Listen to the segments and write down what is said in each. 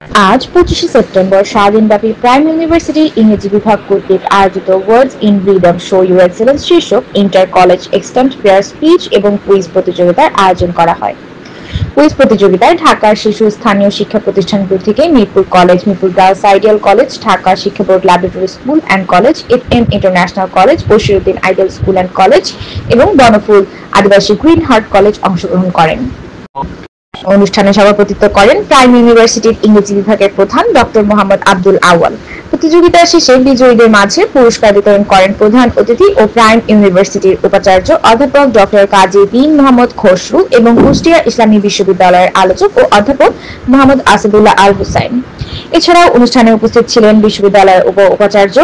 আজ ২৫শে September স্বাধীনব্যাপী prime university ইংরেজি বিভাগ কর্তৃক আয়োজিত words in rhythm show your excellence শীর্ষক ইন্টার কলেজ এক্সটেম্পোরারি স্পিচ এবং কুইজ প্রতিযোগিতার আয়োজন করা হয়। কুইজ প্রতিযোগিতায় ঢাকার শিশু স্থানীয় শিক্ষা প্রতিষ্ঠানগুলো থেকে Mirpur college, Mirpur girls ideal college, Dhaka Shiksha board laboratory school and college, FM international college, Bashiruddin ideal school and college এবং Bonophul Adibashi green heart college অংশগ্রহণ করেন। অনুষ্ঠানে সভাপতিত্ব করেন প্রাইম ইউনিভার্সিটির ইংরেজি বিভাগের প্রধান ডক্টর মোহাম্মদ আব্দুল আউয়াল। প্রতিযোগিতা শেষে বিজয়ীদের মাঝে পুরস্কার বিতরণ করেন প্রধান অতিথি ও প্রাইম ইউনিভার্সিটির উপাচার্য অধ্যাপক ডক্টর কাজী দীন মোহাম্মদ খসরু এবং কুষ্টিয়া ইসলামী বিশ্ববিদ্যালয়ের আলোচক ও অধ্যাপক মোহাম্মদ আসাদুল্লাহ আল হুসাইন। এছাড়াও অনুষ্ঠানে উপস্থিত ছিলেন বিশ্ববিদ্যালয়ের উপাচার্য,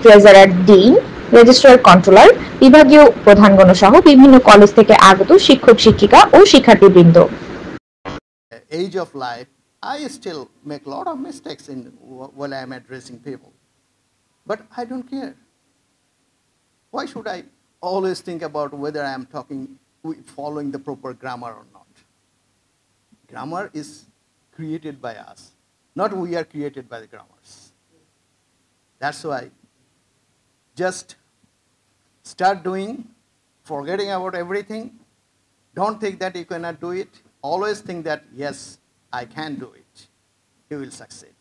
ট্রেজারার, ডিন, রেজিস্ট্রার, কন্ট্রোলার, বিভাগীয় প্রধানগণ সহ বিভিন্ন কলেজ থেকে আগত শিক্ষক, শিক্ষিকা ও শিক্ষার্থীবৃন্দ। Age of life, I still make a lot of mistakes while I am addressing people. But I don't care. Why should I always think about whether I am following the proper grammar or not? Grammar is created by us, not we are created by the grammars. That's why just start doing, forgetting about everything. Don't think that you cannot do it. Always think that, yes, I can do it. You will succeed.